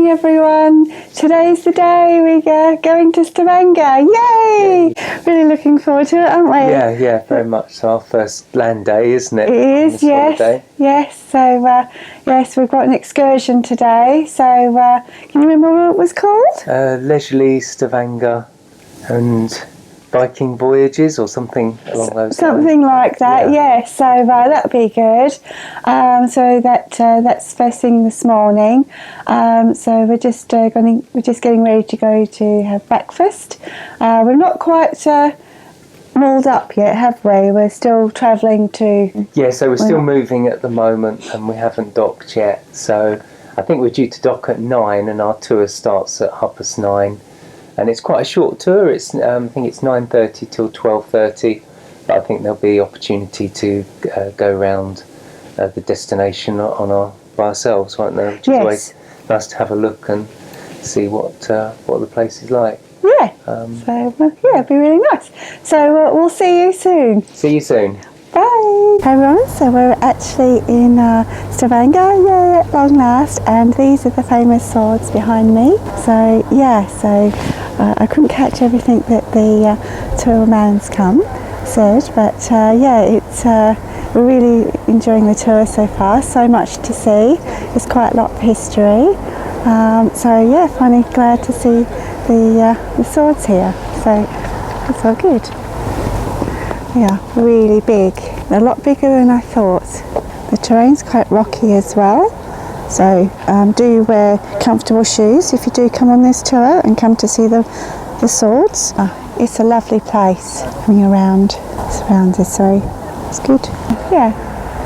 everyone. Today's the day we're going to Stavanger. Yay! Really looking forward to it, aren't we? Yeah, very much. So our first land day, isn't it? It is, yes. Holiday. Yes, so yes, we've got an excursion today. So can you remember what it was called? Leisurely Stavanger and Viking voyages or something along those lines. Something like that, yes. So that'll be good. So that's first thing this morning. So we're just getting ready to go to have breakfast. We're not quite rolled up yet, have we? We're still travelling to... Yeah, so we're still moving at the moment and we haven't docked yet. So I think we're due to dock at 9 and our tour starts at 9:30. And it's quite a short tour. It's I think it's 9:30 till 12:30. But I think there'll be opportunity to go around the destination by ourselves, won't there? Which is always nice to have a look and see what the place is like. Yeah. So it'd be really nice. So we'll see you soon. See you soon. Bye. Hey everyone, so we're actually in Stavanger, at long last, and these are the famous swords behind me. So I couldn't catch everything that the tourman's said, but it's we're really enjoying the tour so far. So much to see. There's quite a lot of history. Finally glad to see the swords here. So it's all good. Yeah, really big. A lot bigger than I thought. The terrain's quite rocky as well. So do wear comfortable shoes if you do come on this tour and come to see the swords. It's a lovely place. Coming around, surrounded, sorry. It's good. Yeah,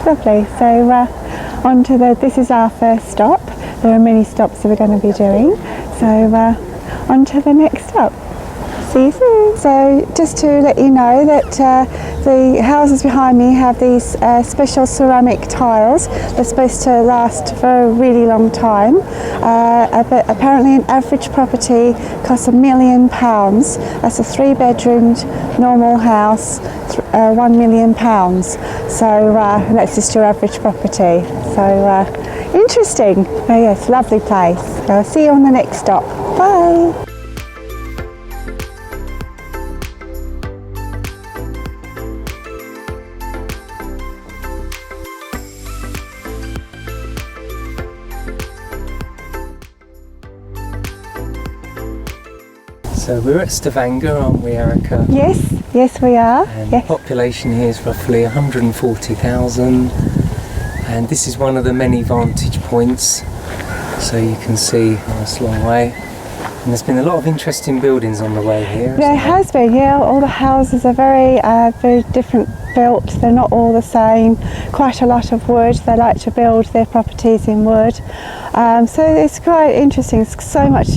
lovely. So this is our first stop. There are many stops that we're going to be doing. So on to the next stop. See you soon. So just to let you know that the houses behind me have these special ceramic tiles. They're supposed to last for a really long time. But apparently an average property costs £1 million. That's a 3-bedroomed normal house, £1 million. So that's just your average property. So interesting. Oh yes, lovely place. So I'll see you on the next stop. Bye. So we're at Stavanger, aren't we, Erica? Yes we are. And the population here is roughly 140,000. And this is one of the many vantage points. So you can see a nice long way. And there's been a lot of interesting buildings on the way here. There has been, yeah. All the houses are very different built. They're not all the same. Quite a lot of wood. They like to build their properties in wood. So it's quite interesting. It's so much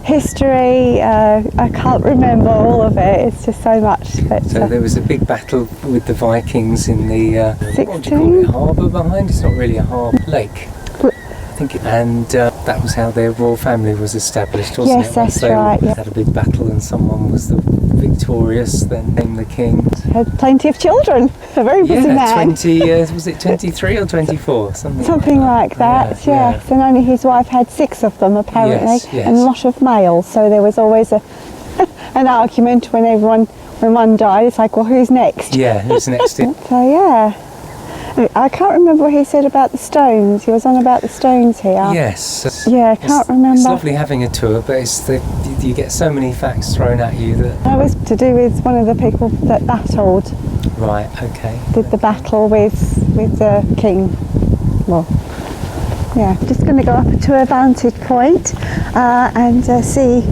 history. I can't remember all of it. It's just so much. But, so there was a big battle with the Vikings in the what do you call it, harbour behind? It's not really a harbour, lake. I think that was how their royal family was established, wasn't it? Yes, that's right. They had a big battle and someone was the victorious, then named the king. Had plenty of children. A very busy man. 20, was it 23 or 24? Something like that, yes. And only his wife had 6 of them apparently, yes. and a lot of males. So there was always an argument when one died. It's like, well, who's next? Yeah, who's next? So yeah. I can't remember what he said about the stones. He was on about the stones here. Yes. Yeah, I can't remember. It's lovely having a tour, but you get so many facts thrown at you that... That was to do with one of the people that battled. Right, okay. Did the battle with the king. Well, yeah, just going to go up to a vantage point and see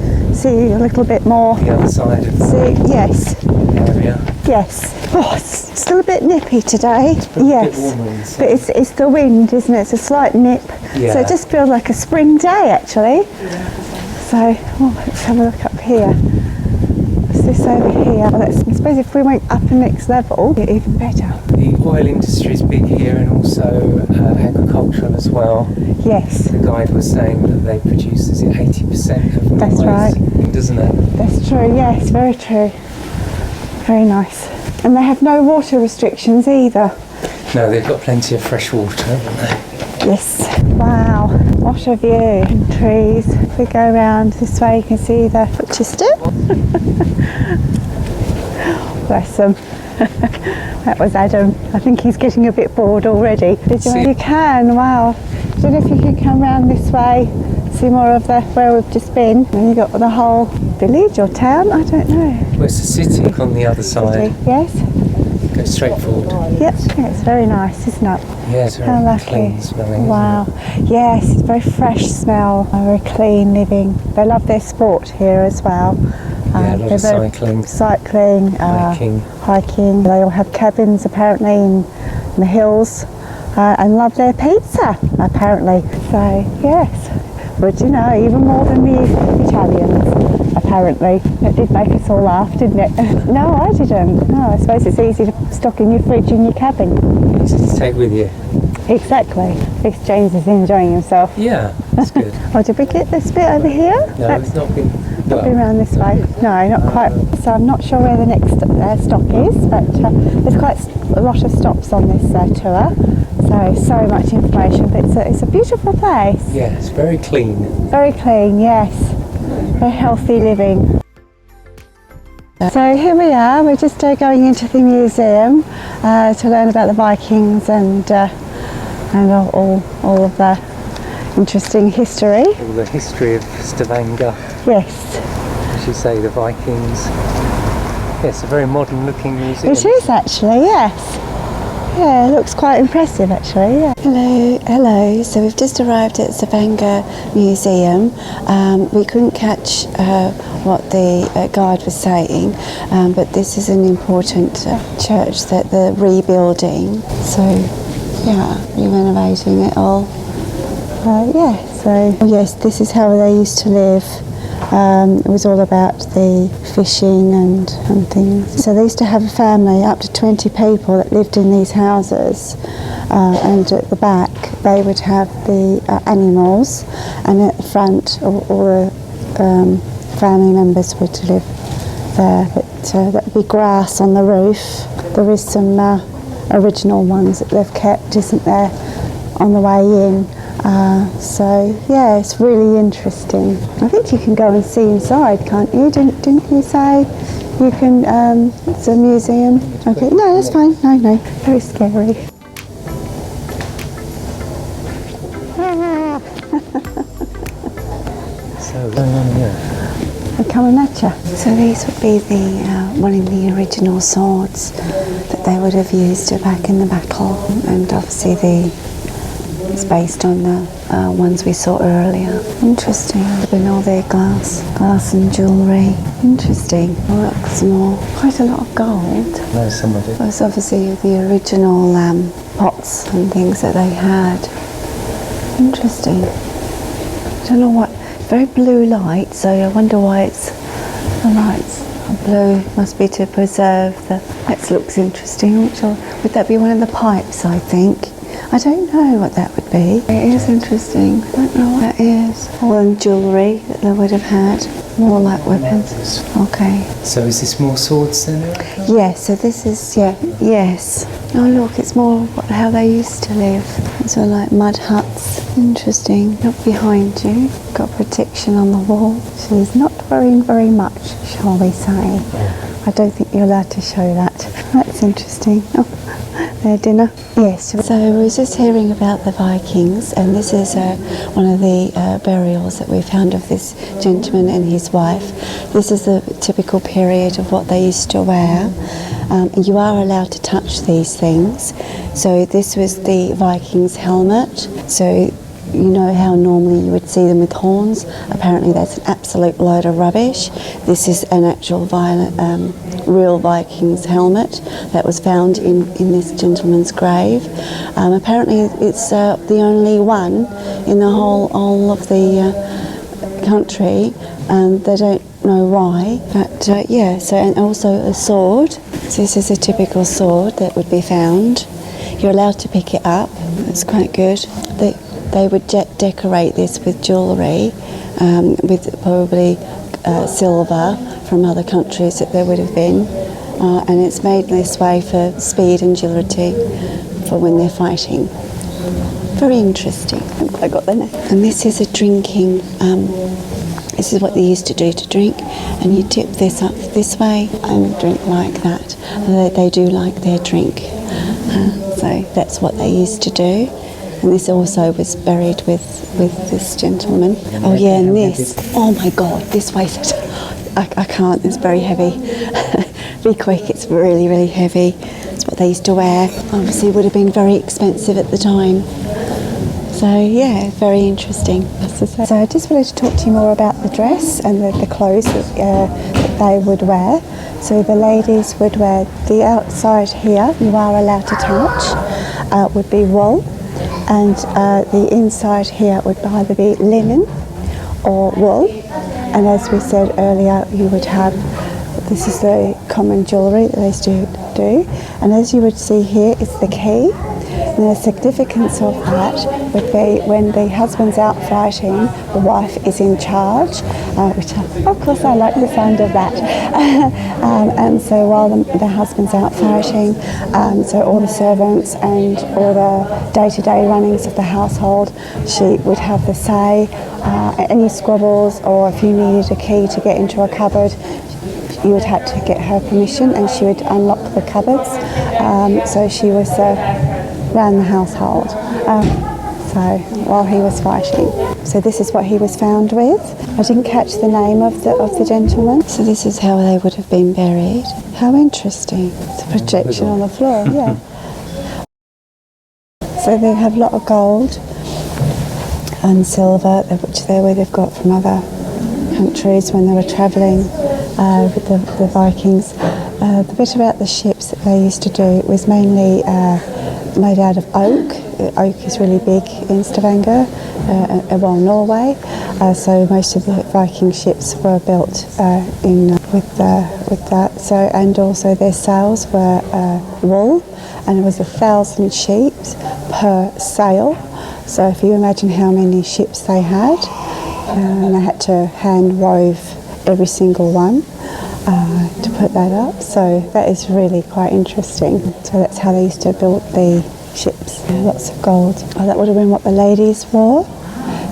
a little bit more. The other side of the area. Yes. Oh, it's still a bit nippy today. It's a bit warmer inside. But it's the wind, isn't it? It's a slight nip. Yeah. So it just feels like a spring day, actually. So let's have a look up here. What's this over here? Well, I suppose if we went up a next level, it'd be even better. The oil industry is big here, and also agricultural as well. Yes. The guide was saying that they produce, is it 80% of That's right. Doesn't it? That's true, yes, very true. Very nice. And they have no water restrictions either. No, they've got plenty of fresh water, haven't they? Yes. Wow. What a view, and trees. If we go around this way, you can see the Chichester. Bless them. That was Adam. I think he's getting a bit bored already. You can, wow. I don't know if you can come round this way, see more of where we've just been. And you've got the whole village or town, I don't know. Where's the city on the other side? Yes. Go straight forward. Yep, yeah, it's very nice, isn't it? Yeah, it's very clean smelling. Wow. Yes, it's very fresh smell, very clean living. They love their sport here as well. Yeah, a lot of cycling. Hiking. They all have cabins apparently in the hills and love their pizza apparently. So yes, but you know, even more than the Italians apparently. It did make us all laugh, didn't it? No, I didn't. No, I suppose it's easy to stock in your fridge in your cabin. Easy to take with you. Exactly. At least James is enjoying himself. Yeah, that's good. Oh, did we get this bit over here? No, it's not been. Not been around this way. No, not quite. So I'm not sure where the next stop is, but there's quite a lot of stops on this tour. So much information, but it's a beautiful place. Yeah, it's very clean. Very clean, yes. Very healthy living. So here we are. We're just going into the museum to learn about the Vikings and all of the interesting history. All the history of Stavanger. Yes. As you say, the Vikings. Yes, a very modern looking museum. It is actually, yes. Yeah, it looks quite impressive actually, yeah. Hello. So we've just arrived at Stavanger Museum. We couldn't catch what the guide was saying, but this is an important church that they're rebuilding. So, yeah, renovating it all. Yes, this is how they used to live. It was all about the fishing and things. So they used to have a family, up to 20 people that lived in these houses, and at the back they would have the animals, and at the front all the family members would live there. But that would be grass on the roof. There is some original ones that they've kept, isn't there, on the way in. So yeah, it's really interesting. I think you can go and see inside, can't you? Didn't you say you can? It's a museum. Okay, no, that's fine. No, very scary. So going on here. They're coming at you. So these would be the one of the original swords that they would have used back in the battle, and obviously it's based on the ones we saw earlier. Interesting. And all their glass and jewellery. Interesting. Look, quite a lot of gold. No, some of it. That's obviously the original pots and things that they had. Interesting. I don't know what. Very blue light, so I wonder why the lights are blue. Must be to preserve the. That looks interesting. Would that be one of the pipes? I think. I don't know what that would be. It is interesting. I don't know what that is. All the jewellery that they would have had. More like weapons. Okay. So is this more swords then? Yes, so this is, yes. Oh look, it's more how they used to live. So like mud huts. Interesting. Look behind you. Got protection on the wall. She's not wearing very much, shall we say. I don't think you're allowed to show that. That's interesting. Oh, their dinner. Yes. So we were just hearing about the Vikings, and this is one of the burials that we found of this gentleman and his wife. This is the typical period of what they used to wear. You are allowed to touch these things. So this was the Vikings' helmet. So you know how normally you would see them with horns. Apparently that's an absolute load of rubbish. This is an actual real Vikings helmet that was found in this gentleman's grave. Apparently it's the only one in the whole of the country, and they don't know why. But yeah, so, and also a sword. So this is a typical sword that would be found. You're allowed to pick it up. It's quite good. They would decorate this with jewellery, with probably silver from other countries that there would have been. And it's made this way for speed and agility for when they're fighting. Very interesting. I got the name. And this is a drinking. This is what they used to do to drink, and you tip this up this way and drink like that. And they do like their drink. So that's what they used to do. And this also was buried with this gentleman. Oh yeah, and this. Oh my God, this weighs it. I can't. It's very heavy. Be quick. It's really, really heavy. It's what they used to wear. Obviously, it would have been very expensive at the time. So yeah, very interesting. So I just wanted to talk to you more about the dress and the clothes that they would wear. So the ladies would wear the outside here, you are allowed to touch, would be wool, and the inside here would either be linen or wool. And as we said earlier, you would have, this is the common jewellery that they used to do, and as you would see here is the key. And the significance of that would be when the husband's out fighting, the wife is in charge, which of course I like the sound of that. And so while the husband's out fighting, so all the servants and all the day-to-day runnings of the household, she would have the say. Any squabbles, or if you needed a key to get into a cupboard, you would have to get her permission, and she would unlock the cupboards. So she was ran the household. So while he was fighting. So this is what he was found with. I didn't catch the name of the gentleman. So this is how they would have been buried. How interesting. It's a projection on the floor, yeah. So they have a lot of gold and silver, which they would have got from other countries when they were travelling with the Vikings. The bit about the ships that they used to do was mainly made out of oak. Oak is really big in Stavanger, Norway. So most of the Viking ships were built with that. So, and also their sails were wool, and it was 1,000 sheep per sail. So if you imagine how many ships they had, and they had to hand wove every single one to put that up. So that is really quite interesting. So that's how they used to build the ships. Lots of gold. Oh, that would have been what the ladies wore.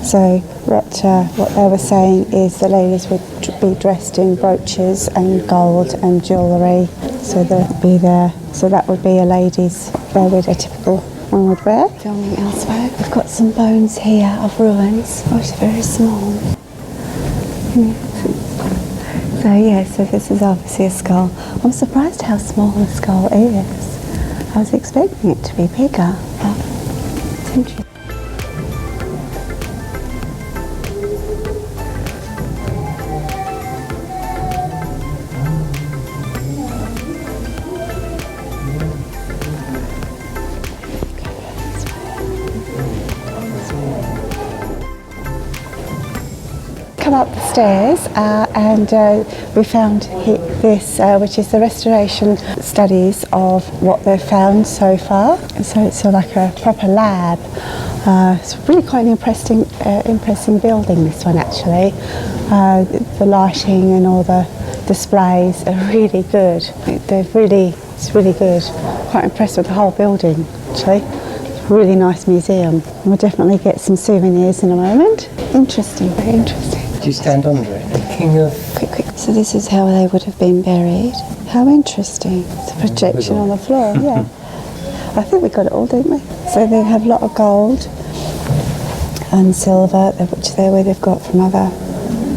So what they were saying is the ladies would be dressed in brooches and gold and jewellery. So they'd be there. So that would be a lady's wear, a typical one would wear. Filming elsewhere. We've got some bones here of ruins. Oh, it's very small. So yeah, so this is obviously a skull. I'm surprised how small the skull is. I was expecting it to be bigger, but it's interesting. Come up the stairs and we found this, which is the restoration studies of what they've found so far. So it's sort of like a proper lab. It's really quite an impressive building, this one actually. The lighting and all the displays are really good. It's really good. Quite impressed with the whole building actually. Really nice museum. We'll definitely get some souvenirs in a moment. Interesting, very interesting. Do you stand under it? The king of... Quick. So this is how they would have been buried. How interesting. It's a projection on the floor, yeah. I think we got it all, didn't we? So they have a lot of gold and silver, which they would have got from other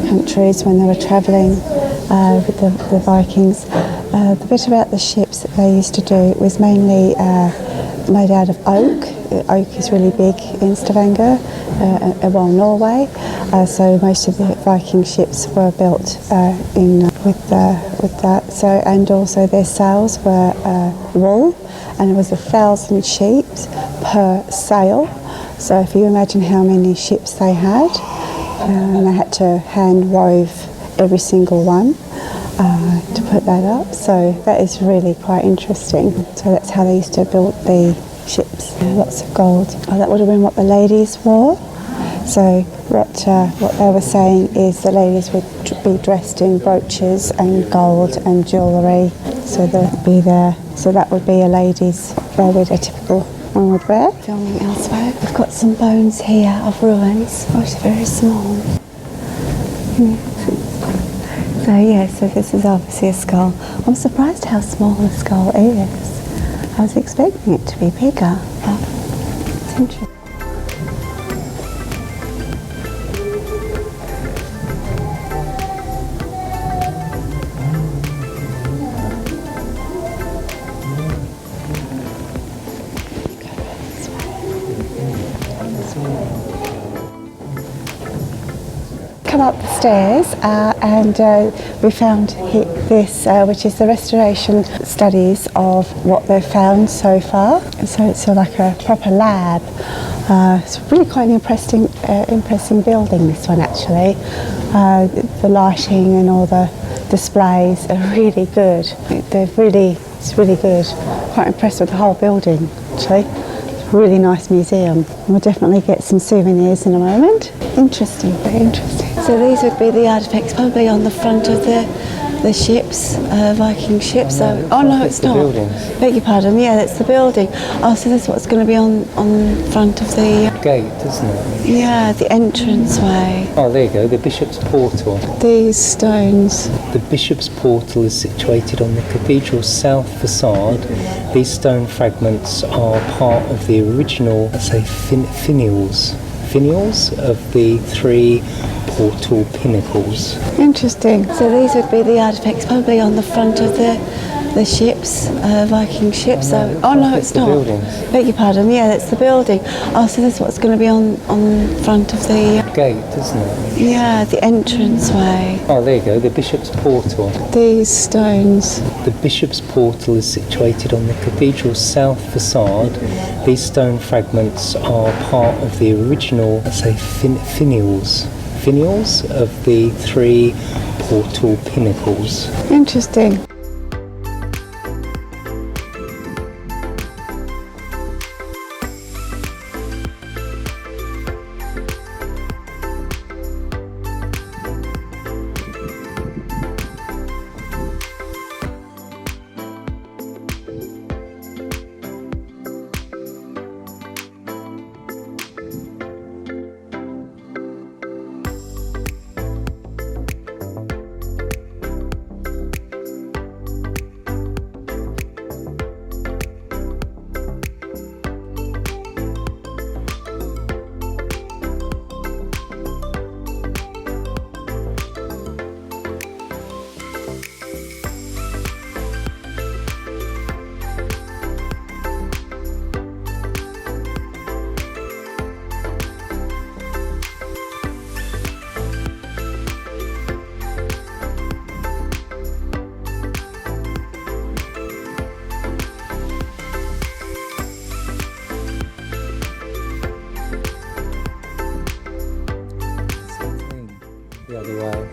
countries when they were travelling with the Vikings. The bit about the ships that they used to do was mainly made out of oak. Oak is really big in Stavanger, Norway. So most of the Viking ships were built with that. So, and also their sails were wool, and it was 1,000 sheep per sail. So if you imagine how many ships they had, and they had to hand wove every single one to put that up. So that is really quite interesting. So that's how they used to build the ships. Lots of gold. Oh, that would have been what the ladies wore. So what they were saying is the ladies would be dressed in brooches and gold and jewellery. So they'd be there. So that would be a lady's wear, a typical one would wear. Filming elsewhere. We've got some bones here of ruins, which are very small. So yeah, so this is obviously a skull. I'm surprised how small the skull is. I was expecting it to be bigger, but it's interesting. Come up the stairs and we found this, which is the restoration studies of what they've found so far. So it's like a proper lab. It's really quite an impressive building, this one actually. The lighting and all the displays are really good. It's really good. Quite impressed with the whole building actually. Really nice museum. We'll definitely get some souvenirs in a moment. Interesting, very interesting. So these would be the artefacts probably on the front of the ships, Viking ships. So, oh no, it's not. Beg your pardon, yeah, that's the building. Oh, so that's what's going to be on front of the gate, isn't it? Yeah, the entranceway. Oh, there you go, the Bishop's Portal. These stones. The Bishop's Portal is situated on the cathedral's south facade. These stone fragments are part of the original, let's say, finials of the three portal pinnacles. Interesting. So these would be the artefacts probably on the front of the ships, Viking ships. So, oh no, it's not. Beg your pardon, yeah, that's the building. Oh, so that's what's going to be on front of the gate, isn't it? Yeah, the entranceway. Oh, there you go, the Bishop's Portal. These stones. The Bishop's Portal is situated on the cathedral's south facade. These stone fragments are part of the original, let's say, finials of the three portal pinnacles. Interesting. The other way.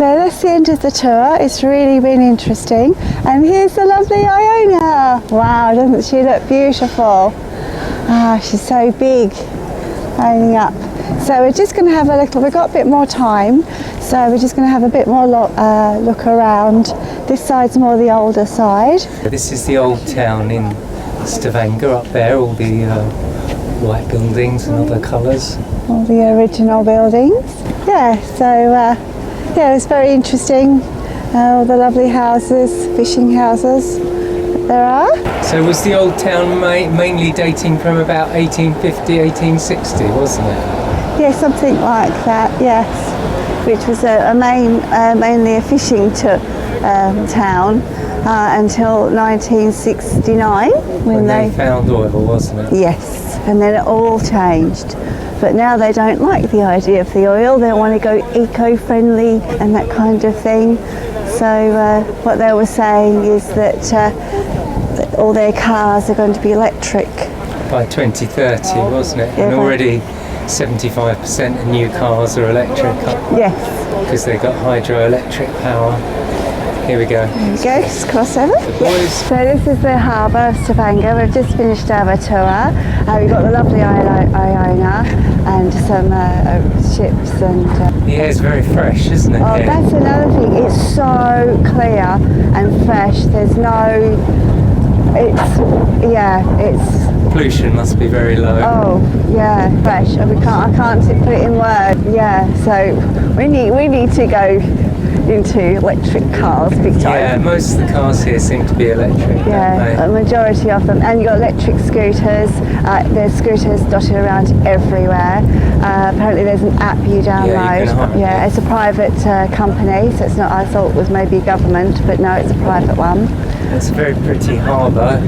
So that's the end of the tour. It's really been interesting. And here's the lovely Iona. Wow, doesn't she look beautiful? Ah, she's so big, lining up. So we're just going to have a little, we've got a bit more time, so we're just going to have a bit more look around. This side's more the older side. This is the old town in Stavanger up there, all the white buildings and other colours. All the original buildings. Yeah, so yeah, it's very interesting. All the lovely houses, fishing houses that there are. So was the old town mainly dating from about 1850, 1860, wasn't it? Yeah, something like that, yes. Which was mainly a fishing town until 1969 when they found oil, wasn't it? Yes, and then it all changed. But now they don't like the idea of the oil. They want to go eco-friendly and that kind of thing. So what they were saying is that all their cars are going to be electric. By 2030, wasn't it? Yeah, and already 75% of new cars are electric. Yes. Because they've got hydroelectric power. Here we go. There we go, just cross over. Yep. So this is the harbour of Stavanger. We've just finished our tour. We've got the lovely Iona and some ships and... The air's very fresh, isn't it? Oh, here? That's another thing. It's so clear and fresh. There's no... it's... Pollution must be very low. Oh, yeah, fresh. I can't put it in words. Yeah, so we need to go into electric cars big time. Yeah, most of the cars here seem to be electric. Yeah, a majority of them. And you've got electric scooters. There's scooters dotted around everywhere. Apparently there's an app you download. Yeah, it's a private company, so it's not, I thought it was maybe government, but no, it's a private one. It's a very pretty harbour.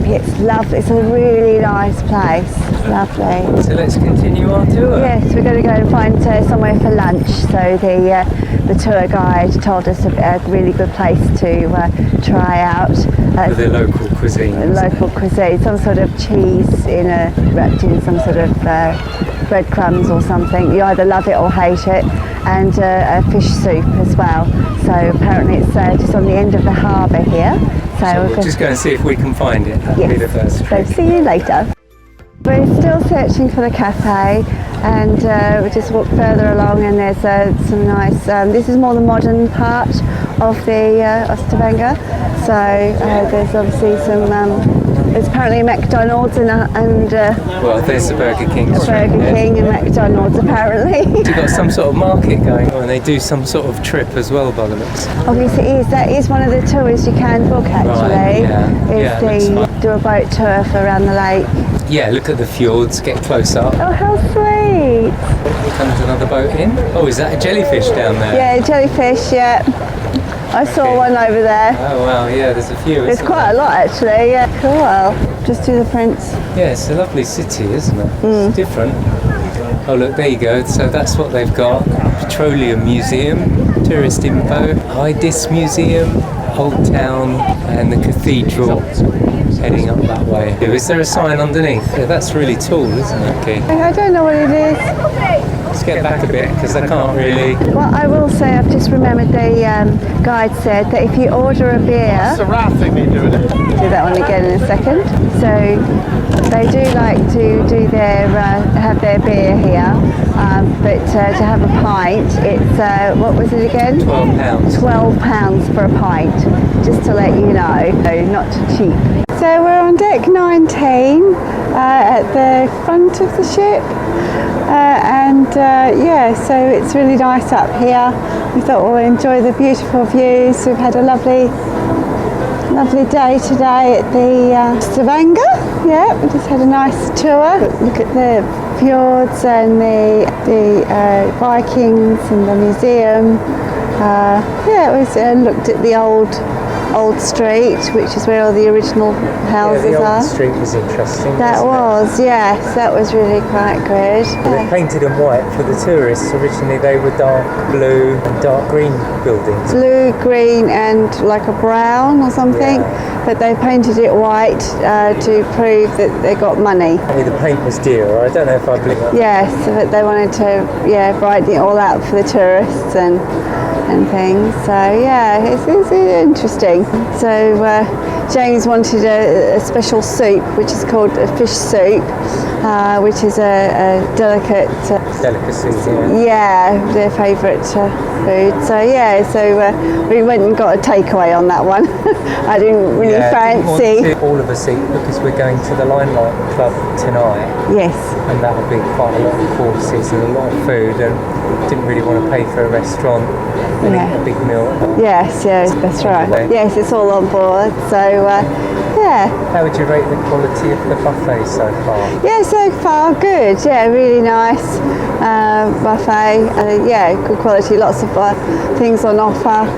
It's lovely. It's a really nice place. It's lovely. So let's continue our tour. Yes, we're going to go and find somewhere for lunch. So the tour guide told us a really good place to try out. For the local cuisine. Local cuisine, some sort of cheese wrapped in some sort of breadcrumbs or something. You either love it or hate it, and a fish soup as well. So apparently it's just on the end of the harbour here. So we'll just go and see if we can find it. That'll be the first trick. So see you later. We're still searching for the cafe, and we just walked further along, and there's some nice. This is more the modern part of the of Stavanger. So there's obviously some. There's apparently a McDonald's and well, there's the Burger King. Burger King and McDonald's apparently. They've got some sort of market going on, and they do some sort of trip as well by the looks. Obviously, that is one of the tours you can book actually. Right, do a boat tour around the lake. Yeah, look at the fjords, get close up. Oh, how sweet! Comes another boat in. Oh, is that a jellyfish down there? Yeah, jellyfish, yeah. I saw one over there. Oh, wow, yeah, there's a few. There's quite a lot actually, yeah. Cool. Just do the prints. Yeah, it's a lovely city, isn't it? It's different. Oh, look, there you go. So that's what they've got. Petroleum Museum, Tourist Info, Idis Museum, Old Town, and the Cathedral. Heading up that way. Is there a sign underneath? Yeah, that's really tall, isn't it, Kate? I don't know what it is. Let's get back a bit because I can't really. Well, I will say I've just remembered the guide said that if you order a beer. That's the rat thing they do, isn't it? Do that one again in a second. So they do like to do their have their beer here, but to have a pint, it's what was it again? £12. £12 for a pint, just to let you know, not cheap. So we're on deck 19 at the front of the ship, yeah, so it's really nice up here. We thought we'll enjoy the beautiful views. We've had a lovely day today at the Stavanger. Yeah, we just had a nice tour. Look at the fjords and the Vikings and the museum. Yeah, it was looked at the old street, which is where all the original houses the are. old street was interesting. That was, yes, that was really quite good. They're painted in white for the tourists. Originally they were dark blue and dark green buildings. Blue, green and like a brown or something, but they painted it white to prove that they got money. The paint was dear. I don't know if I believe that. Yes, but they wanted to brighten it all out for the tourists and and things. So yeah, it's interesting. So James wanted a special soup, which is called a fish soup, which is a delicate Delicacy, yeah, their favourite food. So yeah, we went and got a takeaway on that one. I didn't really fancy. Didn't want to all of us eat because we're going to the Limelight Club tonight. Yes. And that will be quite a lot of courses and a lot of food, and didn't really want to pay for a restaurant and eat a big meal. Yes, that's right. Yes, it's all on board. So yeah. How would you rate the quality of the buffet so far? Yeah, so far good. Yeah, really nice buffet. Yeah, good quality. Lots of things on offer.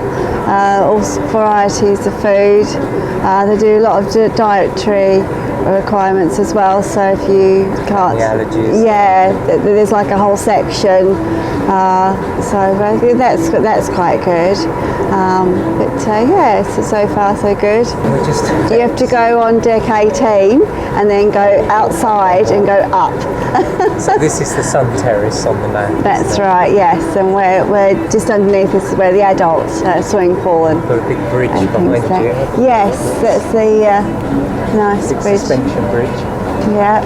All varieties of food. They do a lot of dietary requirements as well. So if you can't, the allergies. Yeah, there's like a whole section. So that's quite good. Yeah, so far so good. You have to go on deck 18 and then go outside and go up. So this is the sun terrace on the land. That's right, yes, and we're just underneath. This is where the adult swimming pool and got a big bridge behind you. Yes, that's the nice bridge. Suspension bridge. Yeah.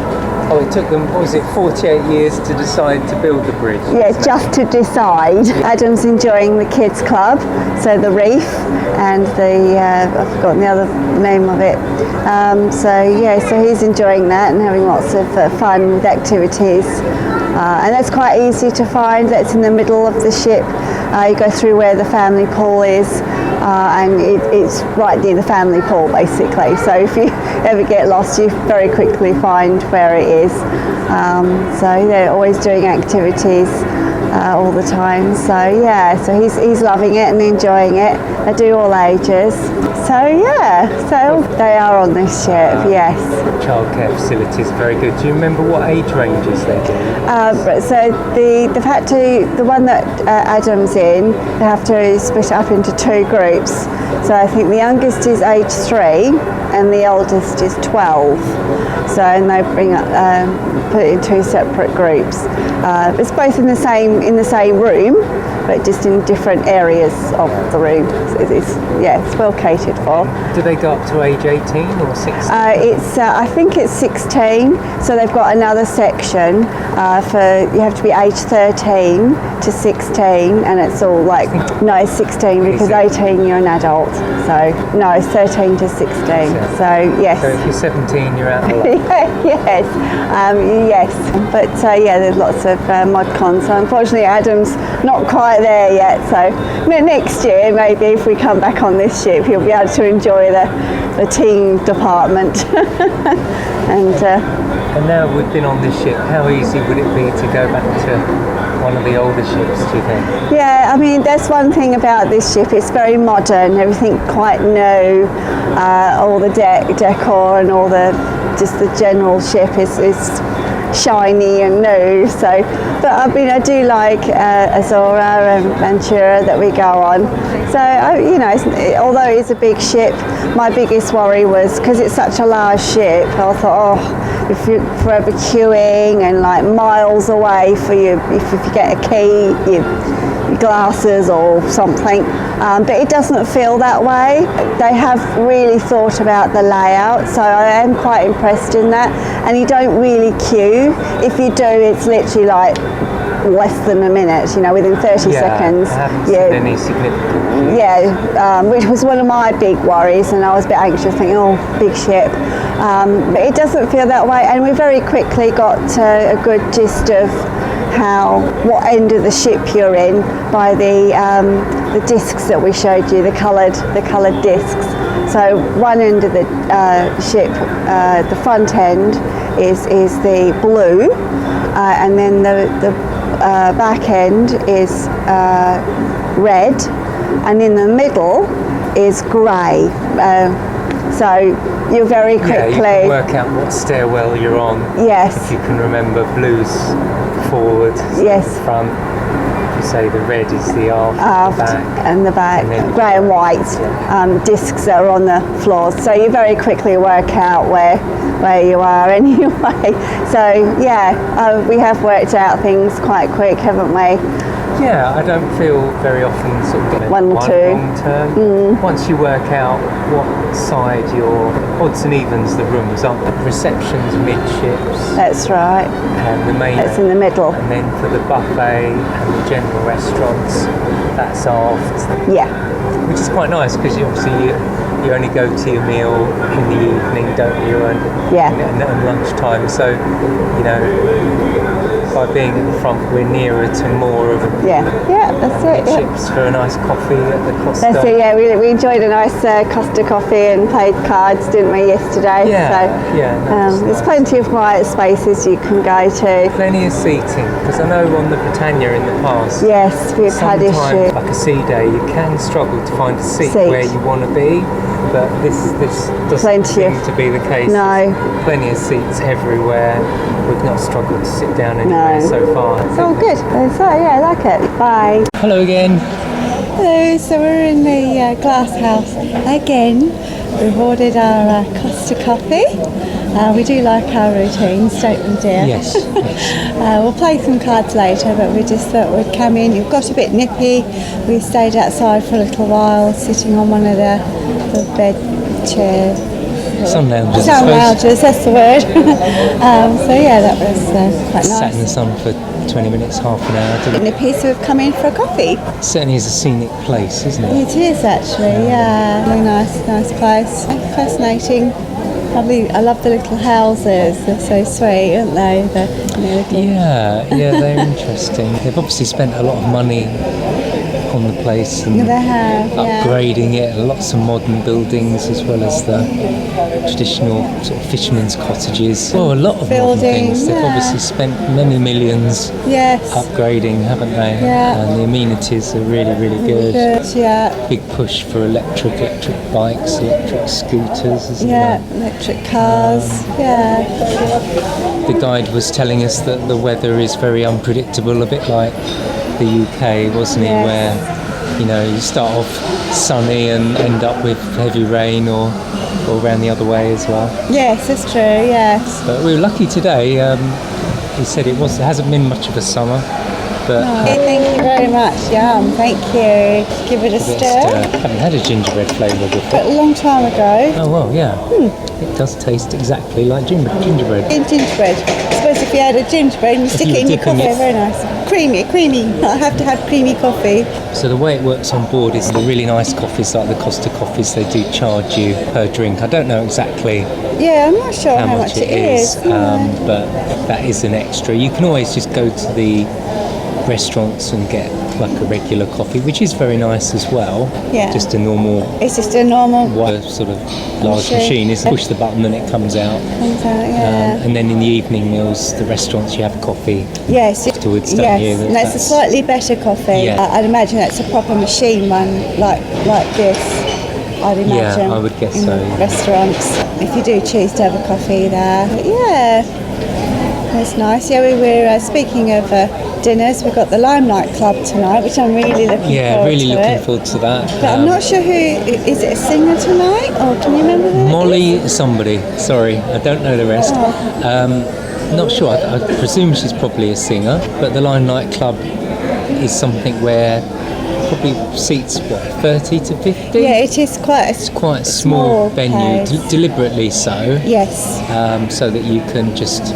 Oh, it took them, what was it, 48 years to decide to build the bridge? Yeah, just to decide. Adam's enjoying the kids club, so the reef and the, I've forgotten the other name of it. So he's enjoying that and having lots of fun with activities. And that's quite easy to find. That's in the middle of the ship. You go through where the family pool is, and it's right near the family pool basically. So if you ever get lost, you very quickly find where it is. So they're always doing activities all the time. So yeah, so he's loving it and enjoying it. They do all ages. So yeah, so they are on this ship, yes. Childcare facilities, very good. Do you remember what age ranges they do? So they've had to, the one that Adam's in, they have to split up into two groups. So I think the youngest is age 3 and the oldest is 12. So and they put it in two separate groups. It's both in the same room, but just in different areas of the room. It's well catered for. Do they go up to age 18 or 16? I think it's 16. So they've got another section for, you have to be age 13 to 16, and it's all like, no, it's 16 because 18 you're an adult. So no, it's 13 to 16. So yes. So if you're 17, you're out of luck. Yes, yes. But yeah, there's lots of mod cons. So unfortunately, Adam's not quite there yet. So next year, maybe if we come back on this ship, he'll be able to enjoy the teen department. And now we've been on this ship, how easy would it be to go back to one of the older ships, do you think? Yeah, I mean, that's one thing about this ship. It's very modern, everything quite new, all the decor and all just the general ship is shiny and new. So, but I mean, I do like Azora and Ventura that we go on. So, although it's a big ship, my biggest worry was because it's such a large ship. I thought, if you're forever queuing and like miles away for you, if you get a key, your glasses or something. But it doesn't feel that way. They have really thought about the layout, so I am quite impressed in that. And you don't really queue. If you do, it's literally like less than a minute, within 30 seconds. I haven't seen any significant. Yeah, which was one of my big worries, and I was a bit anxious, thinking, oh, big ship. But it doesn't feel that way, and we very quickly got a good gist of what end of the ship you're in by the discs that we showed you, the coloured discs. So one end of the ship, the front end is the blue, and then the back end is red, and in the middle is grey. So you very quickly... Yeah, you can work out what stairwell you're on. Yes. If you can remember, blue's forward, yes. Front. If you say the red is the aft, the back, grey and white discs that are on the floors. So you very quickly work out where you are anyway. So yeah, we have worked out things quite quick, haven't we? Yeah, I don't feel very often sort of getting One or two. long term. Once you work out what side your odds and evens the rooms are, the receptions midships That's right. and the main, It's in the middle. and then for the buffet and the general restaurants, that's aft, Yeah. which is quite nice because you only go to your meal in the evening, don't you? And Yeah. and lunchtime. So, you know, by being at the front, we're nearer to more of a Yeah. Yeah, that's it. Yeah. chips for a nice coffee at the Costa. That's it, yeah. We enjoyed a nice Costa coffee and played cards, didn't we, yesterday? Yeah, So, yeah. there's Nice. plenty of quiet spaces you can go to. Plenty of seating, because I know on the Britannia in the past, Yes, we've had sometimes, issues. like a sea day, you can struggle to find a seat Seat. where you want to be, but this doesn't Plenty seem of- to be the case. No. There's plenty of seats everywhere. We've not struggled to sit down anywhere No. so far. Oh, good. So, yeah, I like it. Bye. Hello again. Hello, so we're in the glass house again. We've ordered our Costa coffee. We do like our routines, don't we, dear? Yes. We'll play some cards later, but we just thought we'd come in. You've got a bit nippy. We stayed outside for a little while, sitting on one of the bed chairs. Sun lounges, I Sun suppose. lounges, that's the word. So yeah, that was quite Sat in the nice. sun for 20 minutes, half an hour. Nippy, so we've come in for a coffee. Certainly is a scenic place, isn't it? It is actually, yeah. Really nice place. Fascinating. Lovely. I love the little houses. They're so sweet, aren't they? Little... Yeah, they're interesting. They've obviously spent a lot of money on the place and They have, yeah. upgrading it. Lots of modern buildings as well as the traditional sort of fishermen's cottages. Oh, a lot of modern things. They've yeah. obviously spent many millions Yes. upgrading, haven't they? Yeah. And the amenities are really, really good. Good, yeah. Big push for electric bikes, electric scooters, isn't Yeah, there? electric cars. Yeah. The guide was telling us that the weather is very unpredictable, a bit like the UK, wasn't he? Yes. Where, you know, you start off sunny and end up with heavy rain or around the other way as well. Yes, that's true, yes. But we were lucky today. He said it hasn't been much of a summer, but Thank you very much, Yum. Thank you. Give it a stir. haven't had a gingerbread flavour before. But a long time ago. Oh well, yeah. It does taste exactly like gingerbread. In gingerbread. I suppose if you had a gingerbread and you stick you it in were your dipping coffee, it- very nice. Creamy. I have to have creamy coffee. So the way it works on board is the really nice coffees, like the Costa coffees, they do charge you per drink. I don't know exactly Yeah, I'm not sure how much it is, Yeah. but that is an extra. You can always just go to the restaurants and get like a regular coffee, which is very nice as well. Yeah. Just a normal It's just a normal sort of large machine. Is push the button and it comes out. comes out, yeah. And then in the evening meals, the restaurants, you have coffee. Yes, afterwards, don't yes, you? and that's a slightly better coffee. Yeah. I'd imagine that's a proper machine one, like this. I'd imagine. I would guess in so, the yeah. Restaurants, if you do choose to have a coffee there. But yeah, that's nice. Yeah, we were speaking of dinners. We've got the Limelight Club tonight, which I'm really looking forward really to. looking forward to that. But I'm not sure who is it. A singer tonight, or can you remember that? Molly somebody, sorry, I don't know the rest. Not sure, I presume she's probably a singer, but the Limelight Club is something where probably seats, 30 to 50? Yeah, it is quite a Quite a small venue, place. deliberately so, Yes. so that you can just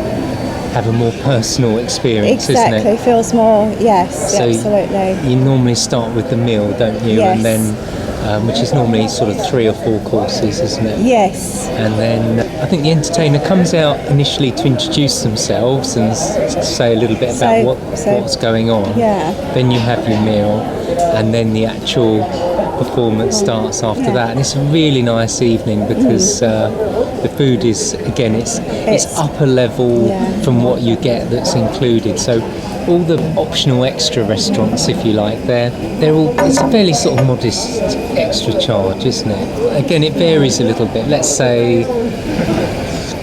have a more personal experience, Exactly, isn't it? feels more, yes, So absolutely. You normally start with the meal, don't you? Yes. And then, which is normally sort of 3 or 4 courses, isn't it? Yes, And then I think the entertainer comes out initially to introduce themselves and say a little bit about what's going on. Yeah. Then you have your meal, and then the actual performance starts after Yeah. that. And it's a really nice evening because the food is, again, it's upper level Yeah. from what you get that's included. So all the optional extra restaurants, if you like, they're all, it's a fairly sort of modest extra charge, isn't it? Again, it varies a little bit. Let's say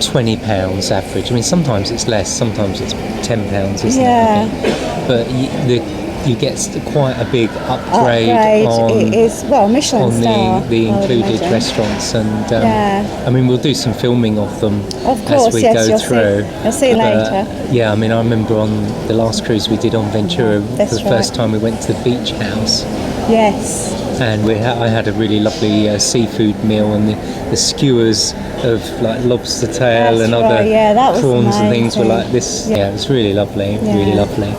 £20 average. I mean, sometimes it's less, sometimes it's £10, isn't Yeah. it? But the you get quite a big upgrade on, it is, well, Michelin on star, the I would included imagine. restaurants, and Yeah. I mean, we'll do some filming of them Of course, as we yes, go you'll through. you'll see later. Yeah, I mean, I remember on the last cruise we did on Ventura, That's for the first right. time we went to the beach house, Yes. and I had a really lovely seafood meal, and the skewers of like lobster tail That's and right, other yeah, that was prawns and things were amazing. like this. Yeah. Yeah, it was really lovely, really Yeah. lovely.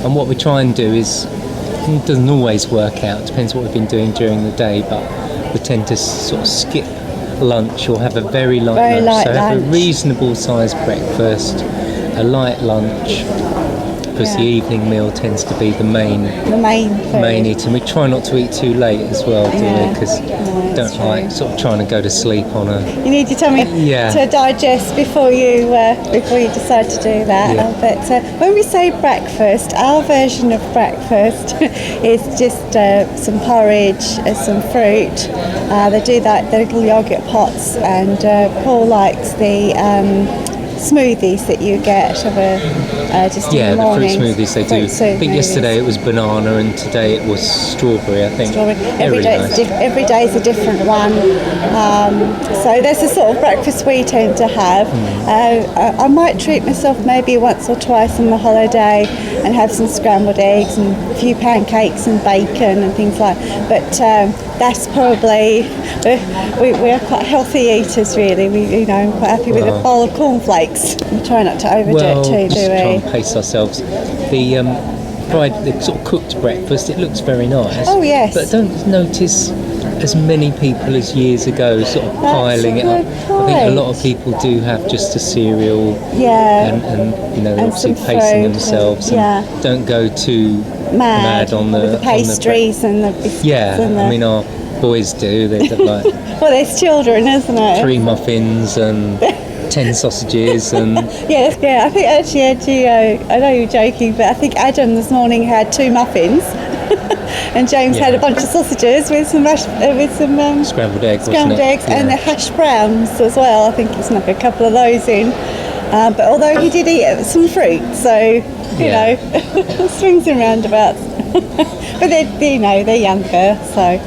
And what we try and do is, it doesn't always work out, depends what we've been doing during the day, but we tend to sort of skip lunch or have a very light Very lunch. light So have a lunch. reasonable sized breakfast, a light lunch, because the Yeah. evening meal tends to be the main The main food. eat, and we try not to eat too late as well, do Yeah. we? Because No, that's don't like true. sort of trying to go to sleep on a. You need your tummy Yeah. to digest before you decide to do that. Yeah. But when we say breakfast, our version of breakfast is just some porridge, some fruit. They do that, the little yogurt pots, and Paul likes the smoothies that you get of just Yeah, in the the fruit morning. smoothies they do. I think yesterday it was banana and today it was strawberry, I think. Strawberry. They're Every really day, nice. every day is a different one. So that's the sort of breakfast we tend to have. I might treat myself maybe once or twice on the holiday and have some scrambled eggs and a few pancakes and bacon and things like that. But that's probably, we're quite healthy eaters really. I'm quite happy with a bowl of cornflakes. We try not to overdo it too, just do try we? and pace ourselves. The sort of cooked breakfast, it looks very nice. Oh, yes. But don't notice as many people as years ago sort of piling it up. good I think a lot point. of people do have just a cereal, Yeah. and they're And obviously some pacing fruit, themselves, and yeah. don't go too mad on the with the pastries and the biscuits. Yeah, and I mean our boys do. They've got like well, there's children, isn't it? 3 muffins and 10 sausages and Yes, yeah. I think actually, I know you're joking, but I think Adam this morning had 2 muffins, and James had a bunch of sausages with some scrambled eggs. scrambled eggs and the hash browns as well. I think he snuck a couple of those in. But although he did eat some fruit, so you know, swings and roundabouts. But they're younger, so.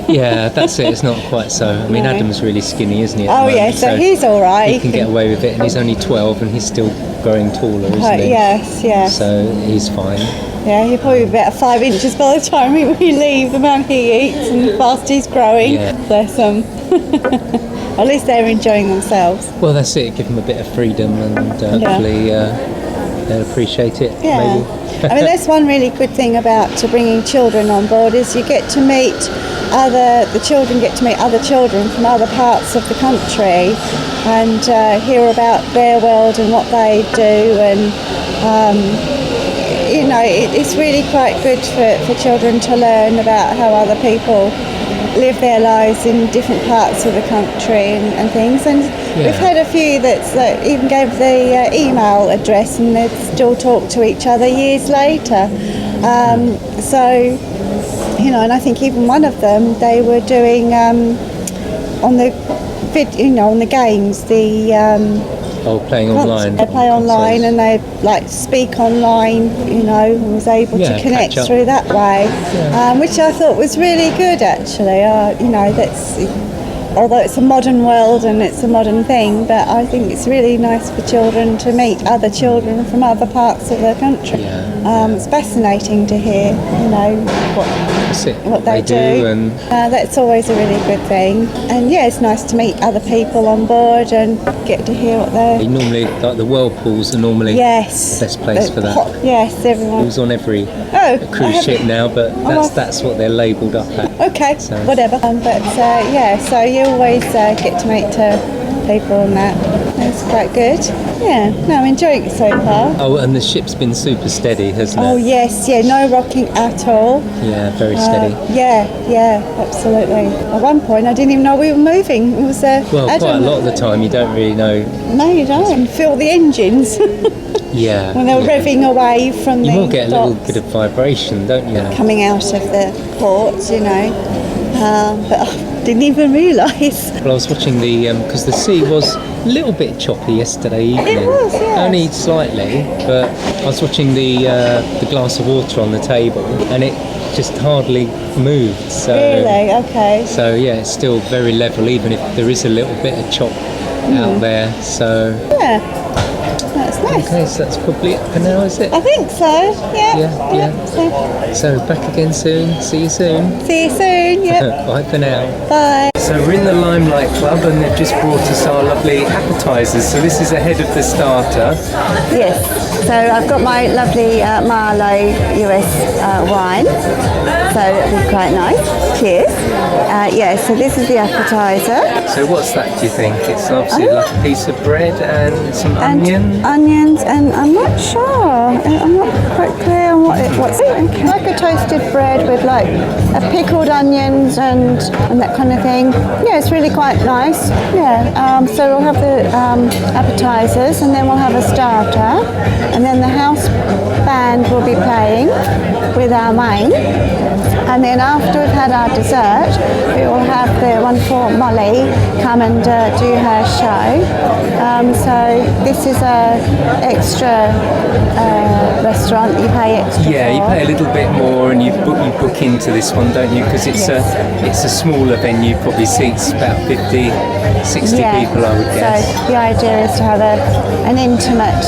Yeah, that's it. It's not quite so. I mean, No. Adam's really skinny, isn't he? At Oh the yeah, moment, so he's all right. He can get away with it, and he's only 12, and he's still growing taller, isn't he? Yes. So he's fine. Yeah, he'll probably be about 5 inches by the time we leave. The amount he eats and the fast he's growing. Yeah. Bless them. At least they're enjoying themselves. Well, that's it. Give them a bit of freedom, and hopefully they'll appreciate it. Yeah. Maybe. I mean, that's one really good thing about bringing children on board is you get to meet the children get to meet other children from other parts of the country and hear about their world and what they do, and it's really quite good for children to learn about how other people live their lives in different parts of the country and things. And we've had a few that even gave the email address and they still talk to each other years later. And I think even one of them, they were doing on the games, Playing online. they play online and they speak online, and was able to connect catch up. through that way, which I thought was really good actually. Although it's a modern world and it's a modern thing, but I think it's really nice for children to meet other children from other parts of the country. It's fascinating to hear, what they do. And that's always a really good thing. And it's nice to meet other people on board and get to hear what they're... normally, like the whirlpools are normally the best place for that. Yes, everyone. Who's on every I cruise ship haven't- now, but that's what they're labelled up at. Okay, So- whatever. So you always get to meet people and that. That's quite good. Yeah, no, I'm enjoying it so far. Oh, and the ship's been super steady, hasn't Oh it? yes, no rocking at all. Yeah, very steady. Yeah, absolutely. At one point, I didn't even know we were moving. It was Well, Adam. quite a lot of the time you don't really know. No, you don't. Feel the engines Yeah. when they were revving away from You the will get a little docks, bit of vibration, don't you? coming out of the ports, but I didn't even realise. Well, I was watching because the sea was a little bit choppy yesterday evening. It was, yes. Only slightly, but I was watching the glass of water on the table, and it just hardly moved. So, Really? Okay. So yeah, it's still very level, even if there is a little bit of chop out there. So Yeah. That's nice. okay, so that's probably it for now, is it? I think so. Yeah. Yeah. So, So back again soon. See you soon. see you soon. Yep. Bye for now. Bye. So we're in the Limelight Club, and they've just brought us our lovely appetisers. So this is ahead of the starter. Yes. So I've got my lovely Marlow US wine. So it'll be quite nice. Cheers. Yeah. So this is the appetizer. So what's that, do you think? It's obviously like a piece of bread and some onion. Onions, and I'm not sure. I'm not quite clear on what's okay. Like a toasted bread with like pickled onions and that kind of thing. Yeah, it's really quite nice. Yeah. So we'll have the appetizers, and then we'll have a starter, and then the house band will be playing with our main. And then after we've had our dessert, we will have the wonderful Molly come and do her show. So this is a extra restaurant. You pay extra. Yeah, you pay a little bit more, and you book into this one, don't you? Because it's a smaller venue, probably seats about 50, 60 people, I would guess. So the idea is to have an intimate,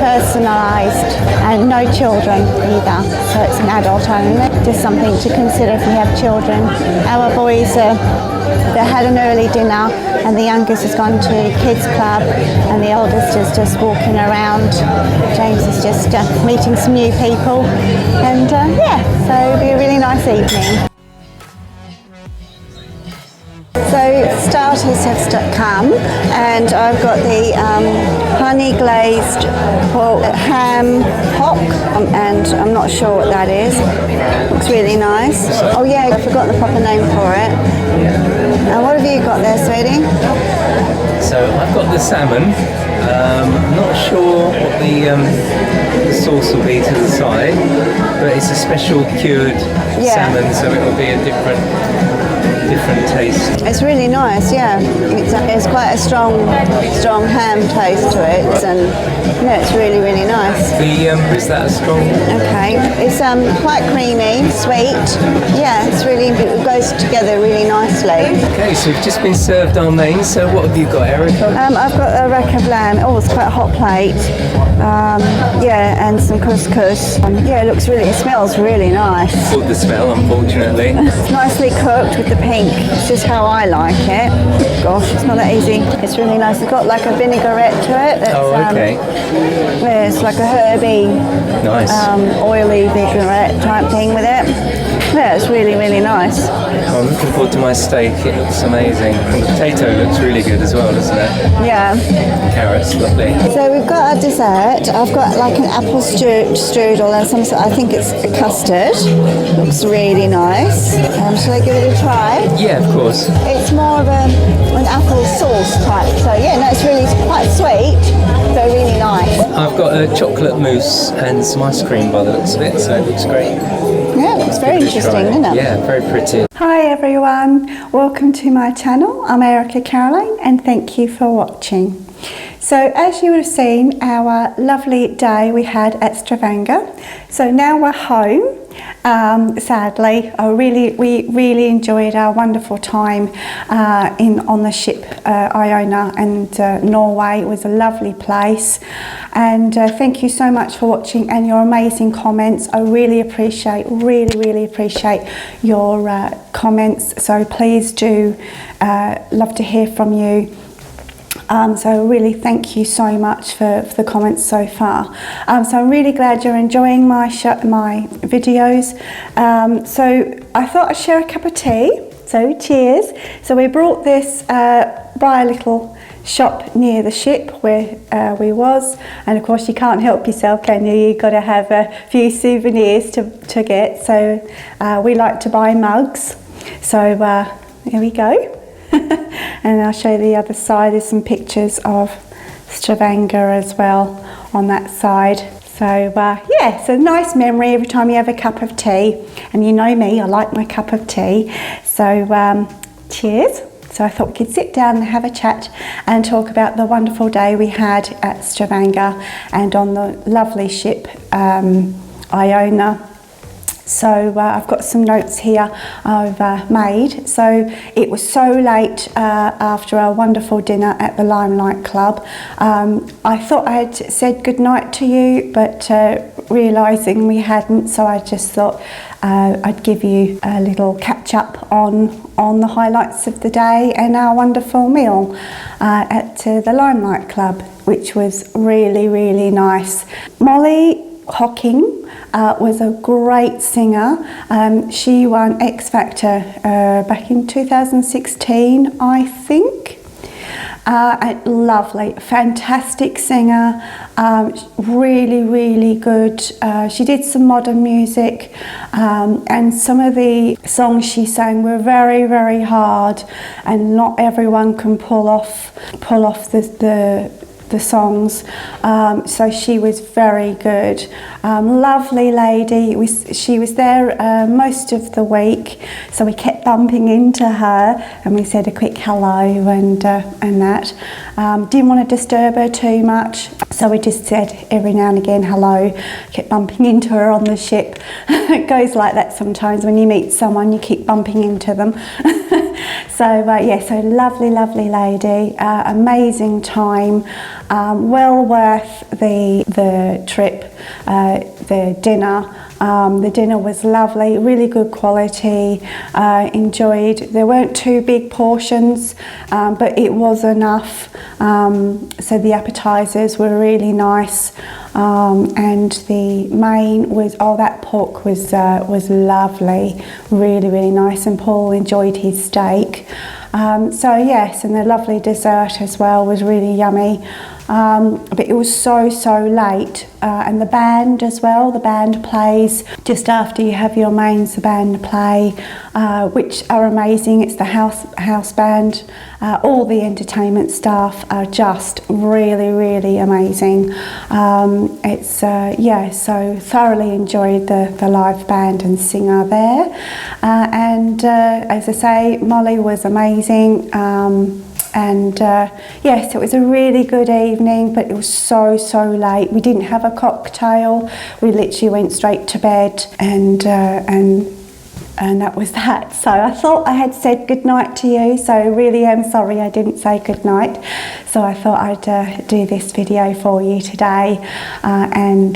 personalised, and no children either. So it's an adult only. Just something to consider if you have children. Our boys they had an early dinner, and the youngest has gone to kids club, and the oldest is just walking around. James is just meeting some new people, and yeah, so it'll be a really nice evening. So starters have come, and I've got the honey glazed ham hock, and I'm not sure what that is. Looks really nice. Oh yeah, I forgot the proper name for it. And what have you got there, sweetie? So I've got the salmon. I'm not sure what the sauce will be to the side, but it's a special cured salmon, so it will be a different taste. It's really nice, yeah. It's quite a strong ham taste to it, and yeah, it's really, really nice. Is that a strong? Okay, it's quite creamy, sweet. Yeah, it goes together really nicely. Okay, so we've just been served our main. So what have you got, Erica? I've got a rack of lamb. Oh, it's quite a hot plate. Yeah, and some couscous. Yeah, it smells really nice. Called the smell, unfortunately. It's nicely cooked with the pink. It's just how I like it. Gosh, it's not that easy. It's really nice. It's got like a vinaigrette to it. That's, okay. Yeah, it's like a herby, nice, oily vinaigrette type thing with it. Yeah, it's really, really nice. I'm looking forward to my steak. It looks amazing. And the potato looks really good as well, doesn't it? Yeah. Carrots, lovely. So we've got our dessert. I've got like an apple strudel and some sort. I think it's a custard. Looks really nice. Shall I give it a try? Yeah, of course. It's more of an apple sauce type. So yeah, no, it's really quite sweet, so really nice. I've got a chocolate mousse and some ice cream by the looks of it, so it looks great. Yeah, it looks very interesting, doesn't it? Yeah, very pretty. Hi everyone, welcome to my channel. I'm Erica Caroline, and thank you for watching. So as you would have seen, our lovely day we had at Stavanger. So now we're home. Sadly, we really enjoyed our wonderful time on the ship Iona and Norway. It was a lovely place, and thank you so much for watching and your amazing comments. I really appreciate your comments. So please do love to hear from you. So really thank you so much for the comments so far. So I'm really glad you're enjoying my videos. So I thought I'd share a cup of tea. So cheers. So we brought this by a little shop near the ship where we was, and of course you can't help yourself, can you? You've got to have a few souvenirs to get. So we like to buy mugs. So here we go. And I'll show you the other side. There's some pictures of Stavanger as well on that side. So yeah, it's a nice memory every time you have a cup of tea. And you know me, I like my cup of tea. So cheers. So I thought we could sit down and have a chat and talk about the wonderful day we had at Stavanger and on the lovely ship Iona. So I've got some notes here I've made. So it was so late after our wonderful dinner at the Limelight Club. I thought I had said goodnight to you, but realising we hadn't, so I just thought I'd give you a little catch up on the highlights of the day and our wonderful meal at the Limelight Club, which was really, really nice. Molly Hocking was a great singer. She won X Factor back in 2016, I think. Lovely, fantastic singer, really, really good. She did some modern music, and some of the songs she sang were very, very hard, and not everyone can pull off the songs, so she was very good. Lovely lady. She was there most of the week, so we kept bumping into her and we said a quick hello and that. Didn't want to disturb her too much, so we just said every now and again hello. Kept bumping into her on the ship. It goes like that sometimes when you meet someone, you keep bumping into them. So so lovely, lovely lady. Amazing time. Well worth the trip, the dinner. The dinner was lovely, really good quality. Enjoyed. There weren't too big portions, but it was enough. So the appetizers were really nice, and the main was that pork was lovely, really, really nice. And Paul enjoyed his steak. So yes, and the lovely dessert as well was really yummy. But it was so late, and the band as well. The band plays just after you have your mains. The band play, which are amazing. It's the house band. All the entertainment staff are just really, really amazing. So thoroughly enjoyed the live band and singer there. And as I say, Molly was amazing. Yes, it was a really good evening, but it was so late. We didn't have a cocktail. We literally went straight to bed, and that was that. So I thought I had said goodnight to you, so really am sorry I didn't say goodnight. So I thought I'd do this video for you today and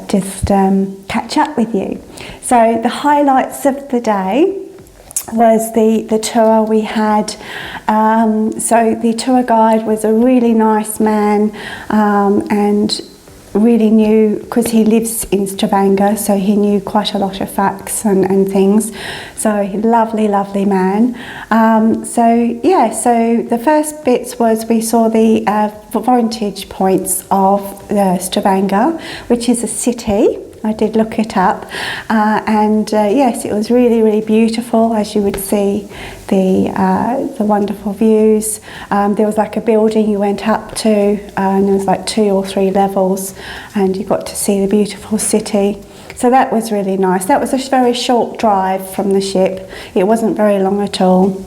just catch up with you. So the highlights of the day was the tour we had. So the tour guide was a really nice man, and really knew, because he lives in Stavanger, so he knew quite a lot of facts and things. So lovely man. So the first bits was we saw the vantage points of Stavanger, which is a city. I did look it up, and yes, it was really, really beautiful, as you would see the wonderful views. There was like a building you went up to, and there was like 2 or 3 levels, and you got to see the beautiful city. So that was really nice. That was a very short drive from the ship. It wasn't very long at all.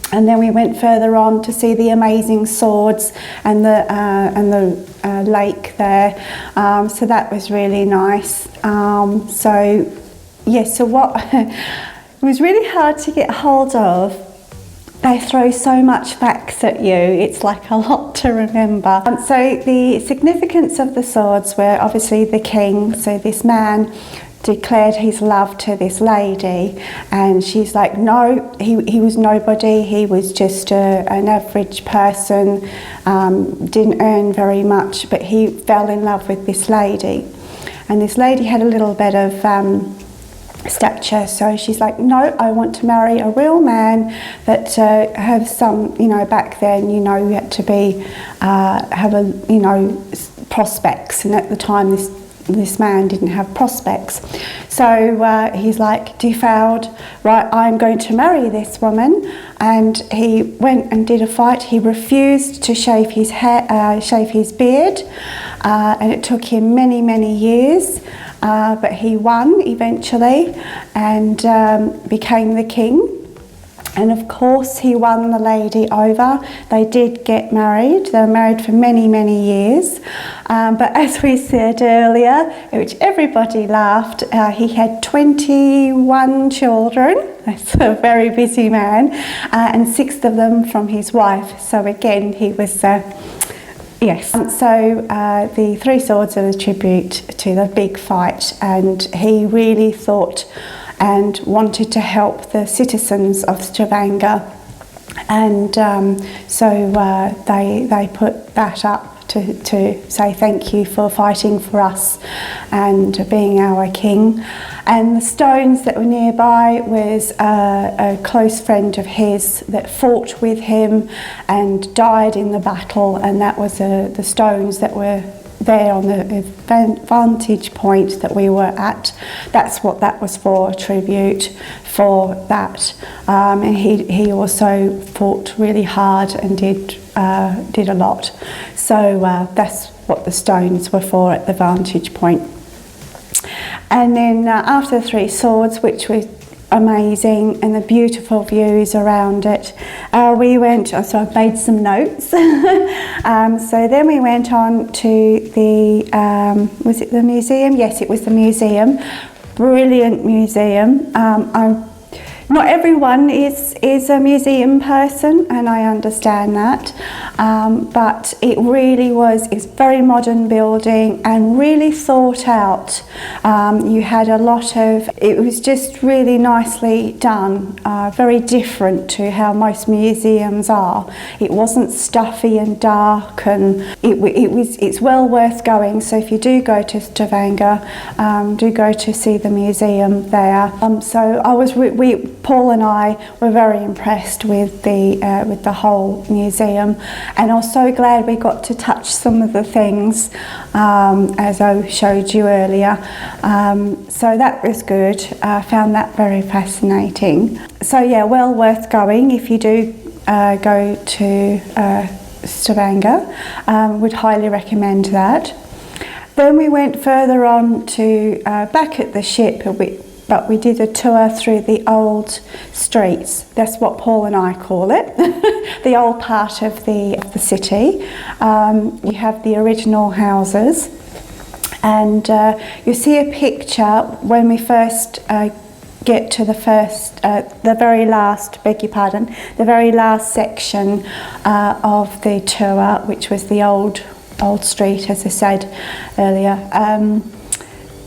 And then we went further on to see the amazing swords and the lake there. So that was really nice. So what it was really hard to get hold of. They throw so much facts at you. It's like a lot to remember. So the significance of the swords were obviously the king. So this man declared his love to this lady, and she's like, no, he was nobody. He was just an average person, didn't earn very much, but he fell in love with this lady, and this lady had a little bit of stature, so she's like, no, I want to marry a real man that has some, back then, you had to be have prospects, and at the time this man didn't have prospects. So he's like, defiled, right, I'm going to marry this woman. And he went and did a fight. He refused to shave his hair, shave his beard, and it took him many years, but he won eventually and became the king. And of course he won the lady over. They did get married. They were married for many, many years. But as we said earlier, which everybody laughed, he had 21 children. That's a very busy man. And 6 of them from his wife. So again, he was... Yes, so the Three Swords are a tribute to the big fight, and he really thought and wanted to help the citizens of Stavanger, and so they put that up to say thank you for fighting for us and being our king. And the stones that were nearby was a close friend of his that fought with him and died in the battle, and that was the stones that were there on the vantage point that we were at. That's what that was for, a tribute for that. And he also fought really hard and did a lot. So that's what the stones were for at the vantage point. And then after the Three Swords, which was amazing, and the beautiful views around it, we went, so I made some notes. So then we went on to the, was it the museum? Yes, it was the museum. Brilliant museum. Not everyone is a museum person, and I understand that, but it really was, it's a very modern building and really thought out. You had a lot of, it was just really nicely done, very different to how most museums are. It wasn't stuffy and dark, and it's well worth going. So if you do go to Stavanger, do go to see the museum there. So Paul and I were very impressed with the whole museum, and I was so glad we got to touch some of the things as I showed you earlier. So that was good. I found that very fascinating. So yeah, well worth going if you do go to Stavanger. Would highly recommend that. Then we went further on to back at the ship, but we did a tour through the old streets. That's what Paul and I call it, the old part of the city. You have the original houses, and you see a picture when we first get to the very last, beg your pardon, the very last section of the tour, which was the old street, as I said earlier.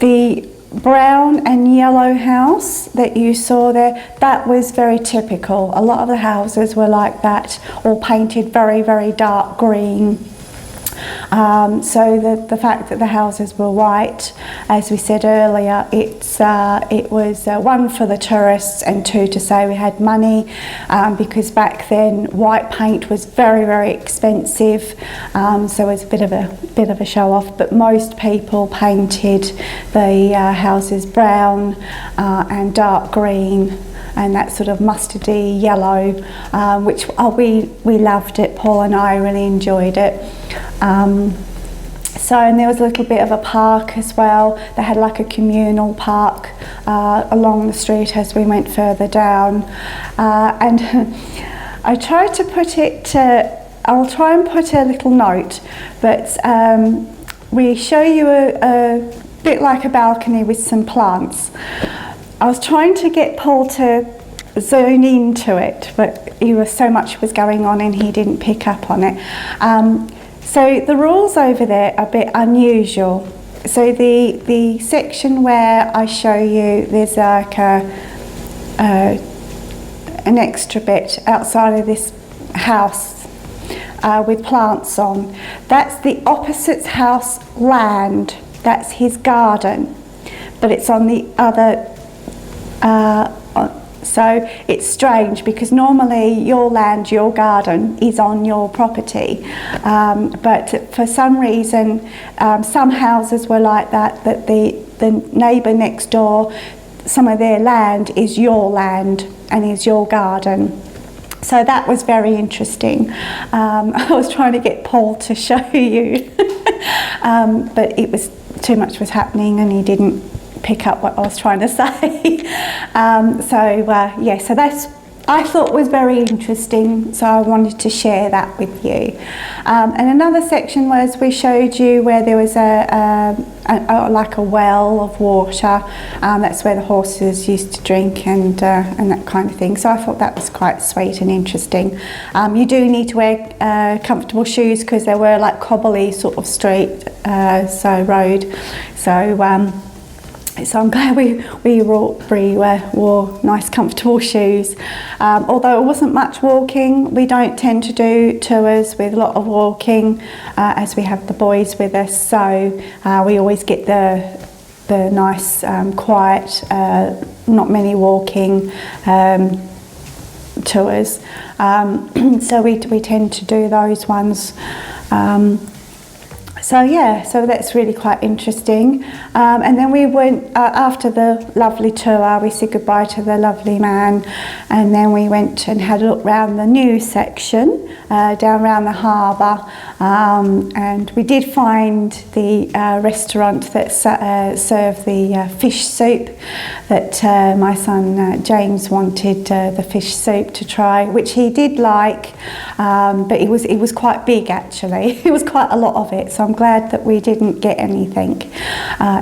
The brown and yellow house that you saw there, that was very typical. A lot of the houses were like that, all painted very, very dark green. So the fact that the houses were white, as we said earlier, it was one for the tourists, and two to say we had money, because back then white paint was very, very expensive, so it was a bit of a show off. But most people painted the houses brown and dark green, and that sort of mustardy yellow, which we loved it. Paul and I really enjoyed it. And there was a little bit of a park as well. They had like a communal park along the street as we went further down. And I tried to put it, I'll try and put a little note, but we show you a bit like a balcony with some plants. I was trying to get Paul to zone into it, but so much was going on and he didn't pick up on it. So the rules over there are a bit unusual. So the section where I show you, there's like an extra bit outside of this house with plants on. That's the opposite house land. That's his garden, but it's on the other. So it's strange because normally your land, your garden is on your property, but for some reason some houses were like that the neighbour next door, some of their land is your land and is your garden. So that was very interesting. I was trying to get Paul to show you, but it was too much was happening and he didn't pick up what I was trying to say. So that's I thought was very interesting, so I wanted to share that with you. And another section was we showed you where there was like a well of water. That's where the horses used to drink and that kind of thing. So I thought that was quite sweet and interesting. You do need to wear comfortable shoes because there were like cobbly sort of street, road. So I'm glad we wore nice comfortable shoes. Although it wasn't much walking, we don't tend to do tours with a lot of walking as we have the boys with us, so we always get the nice quiet, not many walking tours. So we tend to do those ones. So that's really quite interesting. And then we went, after the lovely tour, we said goodbye to the lovely man, and then we went and had a look round the new section, down around the harbour, and we did find the restaurant that served the fish soup that my son James wanted the fish soup to try, which he did like, but it was quite big actually. It was quite a lot of it, so I'm glad that we didn't get anything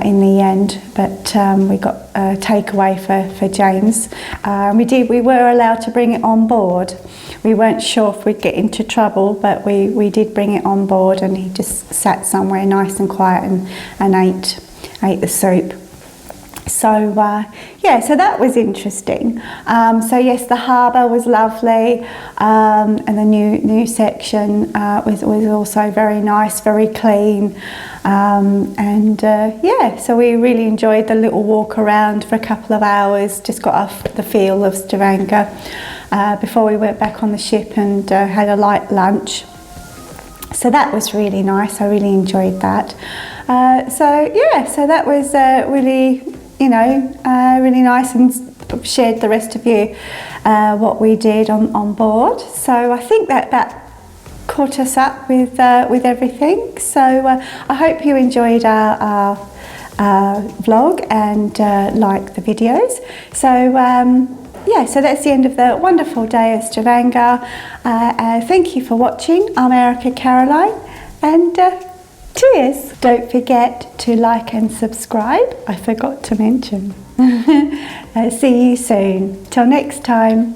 in the end, but we got a takeaway for James. We were allowed to bring it on board. We weren't sure if we'd get into trouble, but we did bring it on board, and he just sat somewhere nice and quiet and ate the soup. So so that was interesting. So yes, the harbour was lovely, and the new section was also very nice, very clean, so we really enjoyed the little walk around for a couple of hours. Just got off the feel of Stavanger before we went back on the ship and had a light lunch. So that was really nice. I really enjoyed that. So that was really, really nice, and shared the rest of you what we did on board. So I think that caught us up with everything. So I hope you enjoyed our vlog and liked the videos. So that's the end of the wonderful day at Stavanger. Thank you for watching. I'm Erica Caroline, and cheers! Don't forget to like and subscribe. I forgot to mention. See you soon. Till next time.